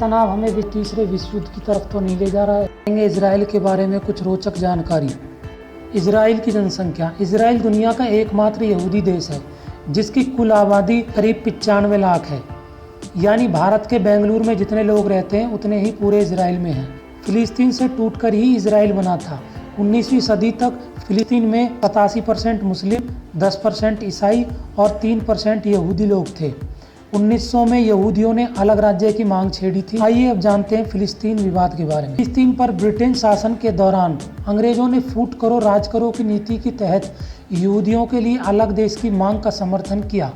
तनाव हमें भी तीसरे विश्व युद्ध की तरफ तो नहीं ले जा रहा है। इजराइल के बारे में कुछ रोचक जानकारी। इजराइल की जनसंख्या। इजराइल दुनिया का एकमात्र यहूदी देश है जिसकी कुल आबादी करीब 95 लाख है। यानी भारत के बेंगलुरु में जितने लोग रहते हैं उतने ही पूरे इजराइल में हैं। फिलिस्तीन से टूटकर ही इजराइल बना था। 19वीं सदी तक फिलिस्तीन में 87% मुस्लिम, 10% ईसाई और 3% यहूदी लोग थे। 1900 में यहूदियों ने अलग राज्य की मांग छेड़ी थी। आइए अब जानते हैं फिलिस्तीन विवाद के बारे में। फिलिस्तीन पर ब्रिटेन शासन के दौरान अंग्रेजों ने फूट करो राज करो की नीति के तहत यहूदियों के लिए अलग देश की मांग का समर्थन किया।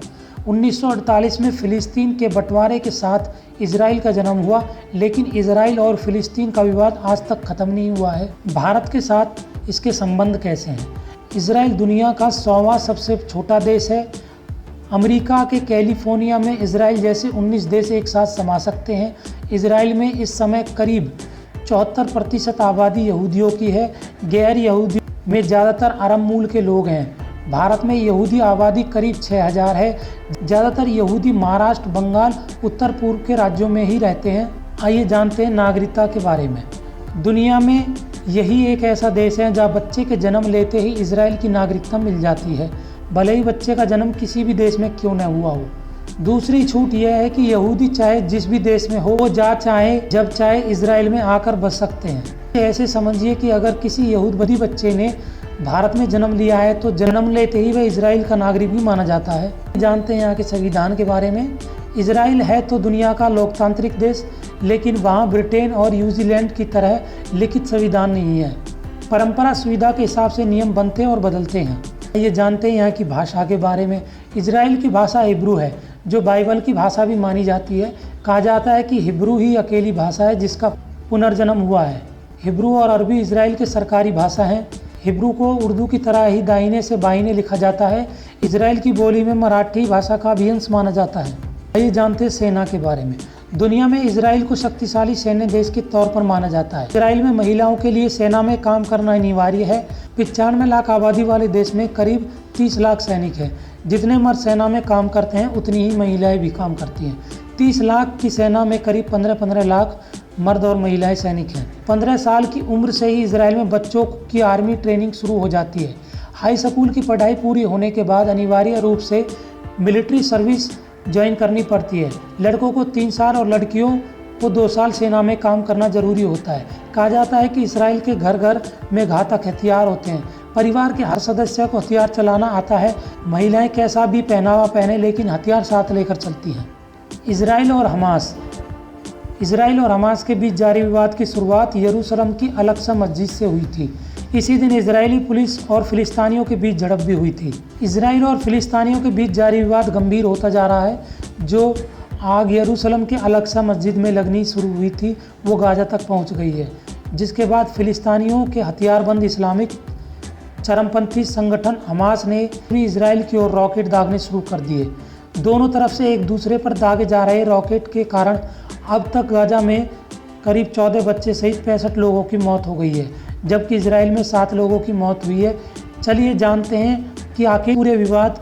1948 में फिलिस्तीन के बंटवारे के साथ इजराइल का जन्म हुआ, लेकिन इजराइल और फिलिस्तीन का विवाद आज तक खत्म नहीं हुआ है। भारत के साथ इसके संबंध कैसे हैं? इजराइल दुनिया का 100वां सबसे छोटा देश है। अमेरिका के कैलिफोर्निया में इजराइल जैसे 19 देश एक साथ समा सकते हैं। इजराइल में इस समय करीब 74% आबादी यहूदियों की है। गैर यहूदी में ज़्यादातर अरब मूल के लोग हैं। भारत में यहूदी आबादी करीब 6000 है। ज़्यादातर यहूदी महाराष्ट्र, बंगाल, उत्तर पूर्व के राज्यों में ही रहते हैं। आइए जानते हैं नागरिकता के बारे में। दुनिया में यही एक ऐसा देश है जहाँ बच्चे के जन्म लेते ही इजराइल की नागरिकता मिल जाती है, भले ही बच्चे का जन्म किसी भी देश में क्यों न हुआ हो। दूसरी छूट यह है कि यहूदी चाहे जिस भी देश में हो, वो चाहे जब चाहे इजराइल में आकर बस सकते हैं। ऐसे समझिए कि अगर किसी यहूदी बच्चे ने भारत में जन्म लिया है तो जन्म लेते ही वह इजराइल का नागरिक भी माना जाता है। जानते हैं यहाँ के संविधान के बारे में। इजराइल है तो दुनिया का लोकतांत्रिक देश, लेकिन वहाँ ब्रिटेन और न्यूजीलैंड की तरह लिखित संविधान नहीं है। परंपरा सुविधा के हिसाब से नियम बनते और बदलते हैं। ये जानते हैं यहाँ की भाषा के बारे में। इजराइल की भाषा हिब्रू है, जो बाइबल की भाषा भी मानी जाती है। कहा जाता है कि हिब्रू ही अकेली भाषा है जिसका पुनर्जन्म हुआ है। हिब्रू और अरबी इजराइल के सरकारी भाषा हैं। हिब्रू को उर्दू की तरह ही दाहिने से बाइने लिखा जाता है। इजराइल की बोली में मराठी भाषा का भी अंश माना जाता है। आइए जानते हैं सेना के बारे में। दुनिया में इजराइल को शक्तिशाली सैन्य देश के तौर पर माना जाता है। इजराइल में महिलाओं के लिए सेना में काम करना अनिवार्य है। 95 लाख आबादी वाले देश में करीब 30 लाख सैनिक हैं। जितने मर्द सेना में काम करते हैं उतनी ही महिलाएं भी काम करती हैं। 30 लाख की सेना में करीब 15 लाख मर्द और महिलाएं सैनिक हैं। 15 साल की उम्र से ही इजराइल में बच्चों की आर्मी ट्रेनिंग शुरू हो जाती है। हाई स्कूल की पढ़ाई पूरी होने के बाद अनिवार्य रूप से मिलिट्री सर्विस ज्वाइन करनी पड़ती है। लड़कों को 3 साल और लड़कियों को 2 साल सेना में काम करना जरूरी होता है। कहा जाता है कि इजराइल के घर घर में घातक हथियार होते हैं। परिवार के हर सदस्य को हथियार चलाना आता है। महिलाएं कैसा भी पहनावा पहने लेकिन हथियार साथ लेकर चलती हैं। इजराइल और हमास के बीच जारी विवाद की शुरुआत यरूशलेम की अल-अक्सा मस्जिद से हुई थी। इसी दिन इजरायली पुलिस और फिलिस्तीनियों के बीच झड़प भी हुई थी। इजराइल और फिलिस्तीनियों के बीच जारी विवाद गंभीर होता जा रहा है। जो आग यरूशलेम के अल-अक्सा मस्जिद में लगनी शुरू हुई थी वो गाजा तक पहुंच गई है, जिसके बाद फिलिस्तीनियों के हथियारबंद इस्लामिक चरमपंथी संगठन हमास ने भी इजराइल की ओर रॉकेट दागने शुरू कर दिए। दोनों तरफ से एक दूसरे पर दागे जा रहे रॉकेट के कारण अब तक गाजा में करीब 14 बच्चे सहित 65 लोगों की मौत हो गई है, जबकि इजराइल में 7 लोगों की मौत हुई है। चलिए जानते हैं कि आखिर पूरे विवाद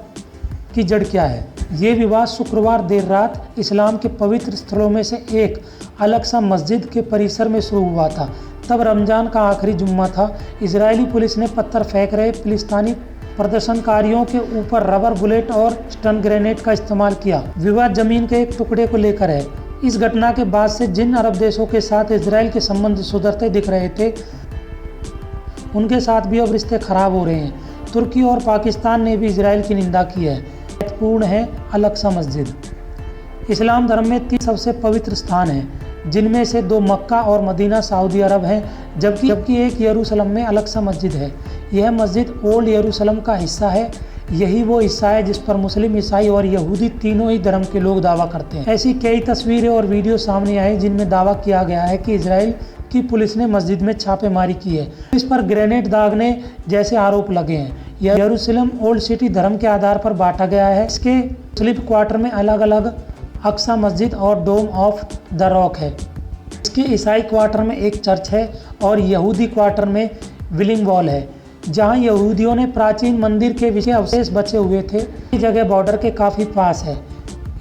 की जड़ क्या है। ये विवाद शुक्रवार देर रात इस्लाम के पवित्र स्थलों में से एक अल-अक्सा मस्जिद के परिसर में शुरू हुआ था। तब रमजान का आखिरी जुम्मा था। इजरायली पुलिस ने पत्थर फेंक रहे फिलिस्तीनी प्रदर्शनकारियों के ऊपर रबर बुलेट और स्टन ग्रेनेड का इस्तेमाल किया। विवाद जमीन के एक टुकड़े को लेकर है। इस घटना के बाद से जिन अरब देशों के साथ इजराइल के संबंध सुधरते दिख रहे थे, उनके साथ भी अब रिश्ते खराब हो रहे हैं। तुर्की और पाकिस्तान ने भी इजराइल की निंदा की है। महत्वपूर्ण है अल-अक्सा मस्जिद। इस्लाम धर्म में 3 सबसे पवित्र स्थान हैं, जिनमें से 2 मक्का और मदीना सऊदी अरब हैं, जबकि एक यरूशलेम में अल-अक्सा मस्जिद है। यह मस्जिद ओल्ड यरूशलेम का हिस्सा है। यही वो हिस्सा है जिस पर मुस्लिम, ईसाई और यहूदी तीनों ही धर्म के लोग दावा करते हैं। ऐसी कई तस्वीरें और वीडियो सामने आए जिनमें दावा किया गया है कि इजराइल की पुलिस ने मस्जिद में छापेमारी की है। इस पर ग्रेनेड दागने जैसे आरोप लगे हैं। यरूशलेम ओल्ड सिटी धर्म के आधार पर बांटा गया है। इसके मुस्लिम क्वार्टर में अलग अलग अक्सा मस्जिद और डोम ऑफ द रॉक है। इसके ईसाई क्वार्टर में एक चर्च है और यहूदी क्वार्टर में विलिंग वॉल है, जहां यहूदियों ने प्राचीन मंदिर के विशेष अवशेष बचे हुए थे। ये जगह बॉर्डर के काफ़ी पास है।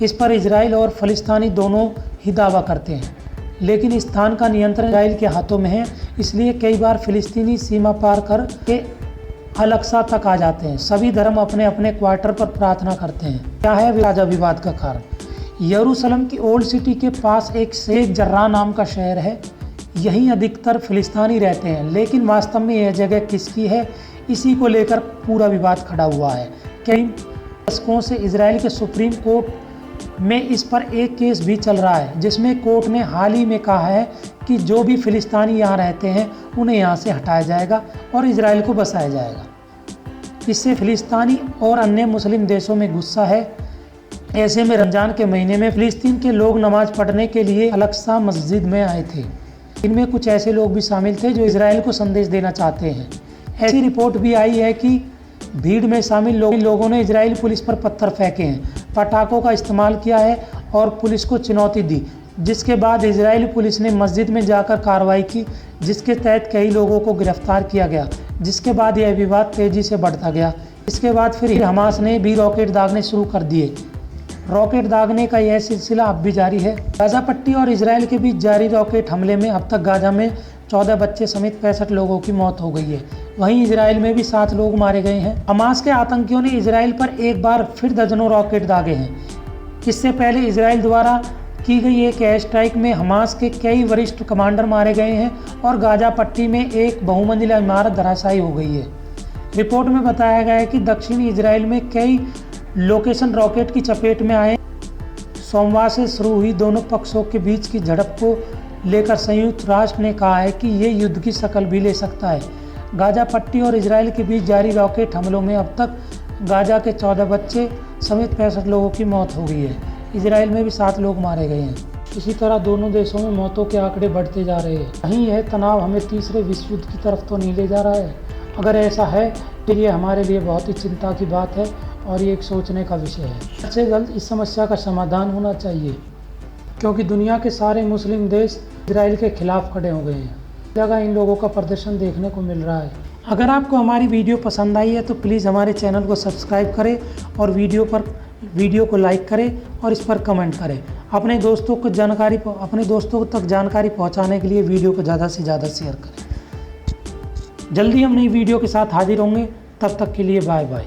इस पर इजराइल और फलिस्तीनी दोनों ही दावा करते हैं। लेकिन इस स्थान का नियंत्रण इजराइल के हाथों में है, इसलिए कई बार फिलिस्तीनी सीमा पार कर के अल-अक्सा तक आ जाते हैं। सभी धर्म अपने अपने क्वार्टर पर प्रार्थना करते हैं। क्या है गाजा विवाद का कारण? यरूशलेम की ओल्ड सिटी के पास एक शेख जर्राह नाम का शहर है। यहीं अधिकतर फिलिस्तीनी रहते हैं, लेकिन वास्तव में यह जगह किसकी है, इसी को लेकर पूरा विवाद खड़ा हुआ है। कई दशकों से इजराइल के सुप्रीम कोर्ट में इस पर एक केस भी चल रहा है, जिसमें कोर्ट ने हाल ही में कहा है कि जो भी फिलिस्तीनी यहाँ रहते हैं उन्हें यहाँ से हटाया जाएगा और इजराइल को बसाया जाएगा। इससे फिलिस्तीनी और अन्य मुस्लिम देशों में गुस्सा है। ऐसे में रमज़ान के महीने में फिलिस्तीन के लोग नमाज पढ़ने के लिए अल-अक्सा मस्जिद में आए थे। इनमें कुछ ऐसे लोग भी शामिल थे जो इजराइल को संदेश देना चाहते हैं। ऐसी रिपोर्ट भी आई है कि भीड़ में शामिल लोगों ने इजराइल पुलिस पर पत्थर फेंके हैं, पटाखों का इस्तेमाल किया है और पुलिस को चुनौती दी, जिसके बाद इजराइली पुलिस ने मस्जिद में जाकर कार्रवाई की, जिसके तहत कई लोगों को गिरफ्तार किया गया। जिसके बाद यह विवाद तेजी से बढ़ता गया। इसके बाद फिर हमास ने भी रॉकेट दागने शुरू कर दिए। रॉकेट दागने का यह सिलसिला अब भी जारी है। गाजा पट्टी और इजराइल के बीच जारी रॉकेट हमले में अब तक गाजा में 14 बच्चे समेत 65 लोगों की मौत हो गई है। वहीं इजराइल में भी 7 लोग मारे गए हैं। हमास के आतंकियों ने इजराइल पर एक बार फिर दर्जनों रॉकेट दागे हैं। इससे पहले इजराइल द्वारा की गई एक एयर स्ट्राइक में हमास के कई वरिष्ठ कमांडर मारे गए हैं और गाजा पट्टी में एक बहुमंजिला इमारत धराशायी हो गई है। रिपोर्ट में बताया गया है कि दक्षिणी इजराइल में कई लोकेशन रॉकेट की चपेट में आए। सोमवार से शुरू हुई दोनों पक्षों के बीच की झड़प को लेकर संयुक्त राष्ट्र ने कहा है कि ये युद्ध की शक्ल भी ले सकता है। गाजा पट्टी और इजराइल के बीच जारी रॉकेट हमलों में अब तक गाजा के 14 बच्चे समेत 65 लोगों की मौत हो गई है। इजराइल में भी 7 लोग मारे गए हैं। इसी तरह दोनों देशों में मौतों के आंकड़े बढ़ते जा रहे हैं। कहीं यह तनाव हमें तीसरे विश्व युद्ध की तरफ तो नहीं ले जा रहा है? अगर ऐसा है तो ये हमारे लिए बहुत ही चिंता की बात है और ये एक सोचने का विषय है। सबसे जल्द इस समस्या का समाधान होना चाहिए, क्योंकि दुनिया के सारे मुस्लिम देश इजराइल के खिलाफ खड़े हो गए हैं। जगह इन लोगों का प्रदर्शन देखने को मिल रहा है। अगर आपको हमारी वीडियो पसंद आई है तो प्लीज़ हमारे चैनल को सब्सक्राइब करें और वीडियो को लाइक करें और इस पर कमेंट करें। अपने दोस्तों तक जानकारी पहुंचाने के लिए वीडियो को ज़्यादा से ज़्यादा शेयर करें। जल्दी हम नई वीडियो के साथ हाजिर होंगे। तब तक के लिए बाय बाय।